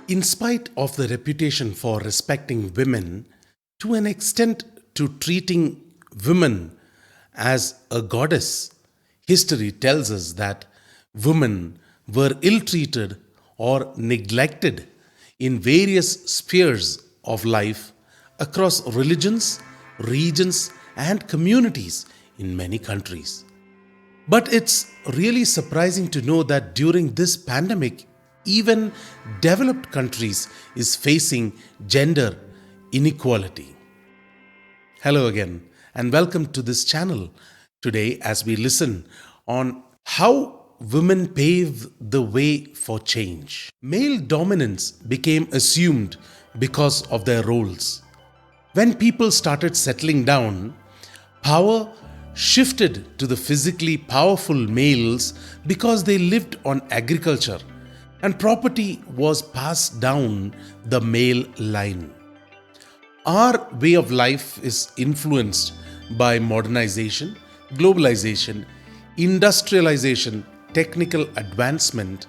In spite of the reputation for respecting women, to an extent to treating women as a goddess, history tells us that women were ill treated or neglected in various spheres of life across religions, regions, and communities in many countries. But it's really surprising to know that during this pandemic, even developed countries is facing gender inequality. Hello again and welcome to this channel today as we listen on how women pave the way for change. Male dominance became assumed because of their roles. When people started settling down, power shifted to the physically powerful males because they lived on agriculture and property was passed down the male line. Our way of life is influenced by modernization, globalization, industrialization, technical advancement,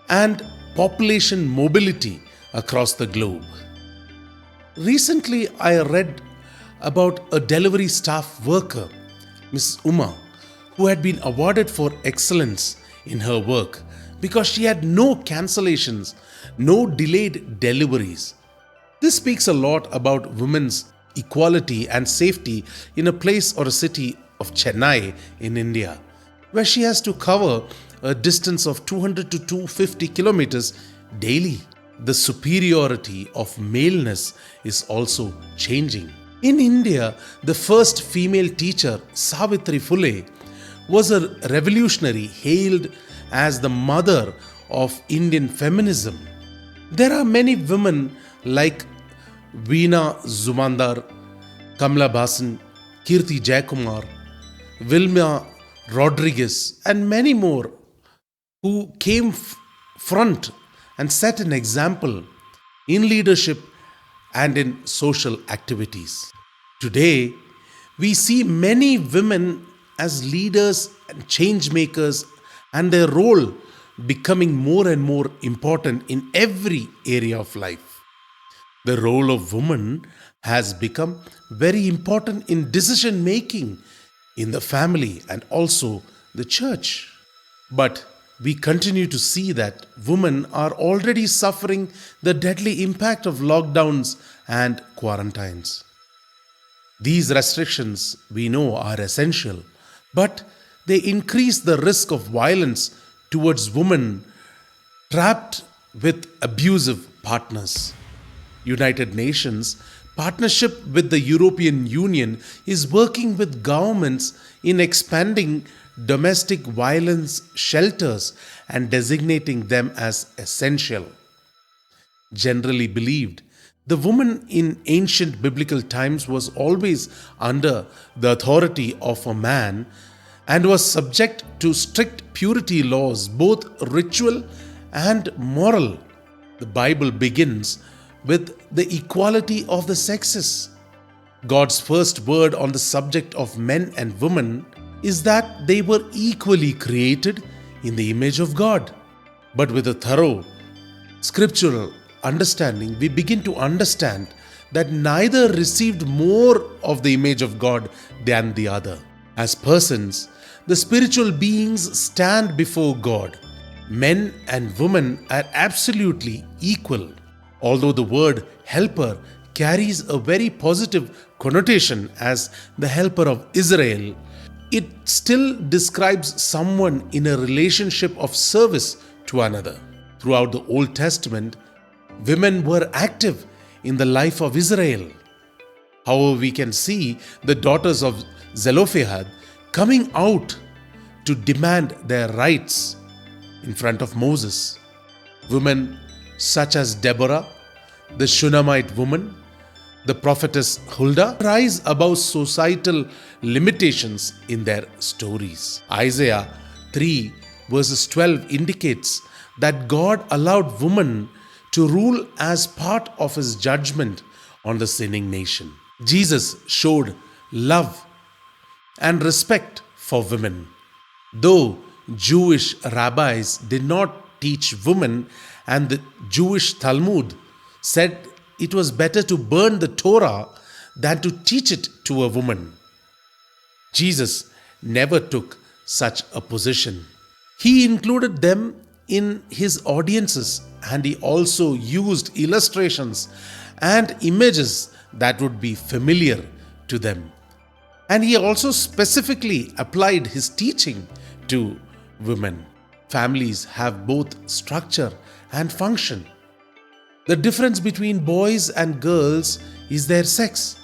and population mobility across the globe. Recently, I read about a delivery staff worker, Miss Uma, who had been awarded for excellence in her work because she had no cancellations, no delayed deliveries. This speaks a lot about women's equality and safety in a place or a city of Chennai in India, where she has to cover a distance of 200 to 250 kilometers daily. The superiority of maleness is also changing. In India, the first female teacher, Savitri Phule, was a revolutionary hailed as the mother of Indian feminism. There are many women like Veena Zumandar, Kamla Basan, Kirti Jayakumar, Vilma Rodriguez, and many more who came front and set an example in leadership and in social activities. Today, we see many women as leaders and change makers, and their role becoming more and more important in every area of life. The role of woman has become very important in decision making in the family and also the church. But we continue to see that women are already suffering the deadly impact of lockdowns and quarantines. These restrictions we know are essential, but they increase the risk of violence towards women trapped with abusive partners. United Nations partnership with the European Union is working with governments in expanding domestic violence shelters and designating them as essential. Generally believed, the woman in ancient biblical times was always under the authority of a man and was subject to strict purity laws, both ritual and moral. The Bible begins with the equality of the sexes. God's first word on the subject of men and women is that they were equally created in the image of God. But with a thorough scriptural understanding, we begin to understand that neither received more of the image of God than the other. As persons, the spiritual beings stand before God. Men and women are absolutely equal. Although the word helper carries a very positive connotation as the helper of Israel, it still describes someone in a relationship of service to another. Throughout the Old Testament, women were active in the life of Israel. However, we can see the daughters of Zelophehad coming out to demand their rights in front of Moses. Women such as Deborah, the Shunammite woman, the prophetess Huldah rise above societal limitations in their stories. Isaiah 3 verses 12 indicates that God allowed women to rule as part of his judgment on the sinning nation. Jesus showed love and respect for women. Though Jewish rabbis did not teach women And the Jewish Talmud said it was better to burn the Torah than to teach it to a woman. Jesus never took such a position. He included them in his audiences, and he also used illustrations and images that would be familiar to them. And he also specifically applied his teaching to women. Families have both structure and function. The difference between boys and girls is their sex.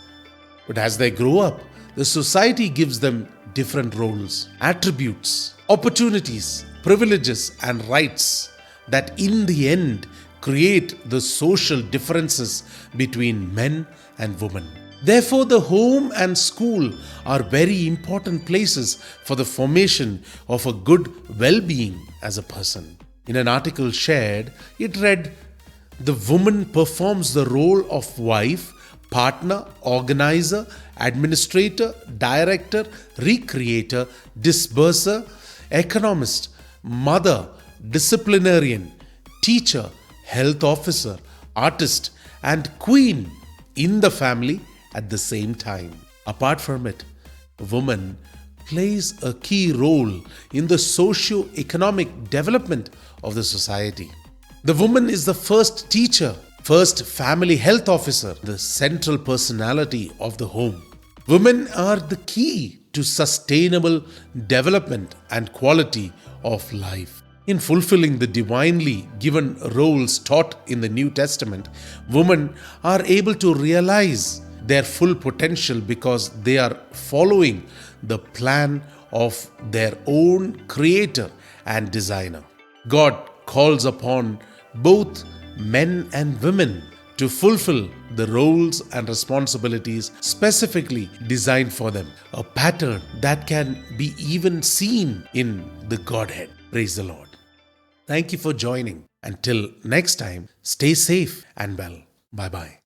But as they grow up, the society gives them different roles, attributes, opportunities, privileges, and rights that in the end create the social differences between men and women. Therefore, the home and school are very important places for the formation of a good well-being as a person. In an article shared, it read, "The woman performs the role of wife, partner, organizer, administrator, director, recreator, disburser, economist, mother, disciplinarian, teacher, health officer, artist, and queen in the family at the same time." Apart from it, a woman plays a key role in the socio-economic development of the society. The woman is the first teacher, first family health officer, the central personality of the home. Women are the key to sustainable development and quality of life. In fulfilling the divinely given roles taught in the New Testament, women are able to realize their full potential because they are following the plan of their own creator and designer. God calls upon both men and women to fulfill the roles and responsibilities specifically designed for them, a pattern that can be even seen in the Godhead. Praise the Lord. Thank you for joining. Until next time, stay safe and well. Bye-bye.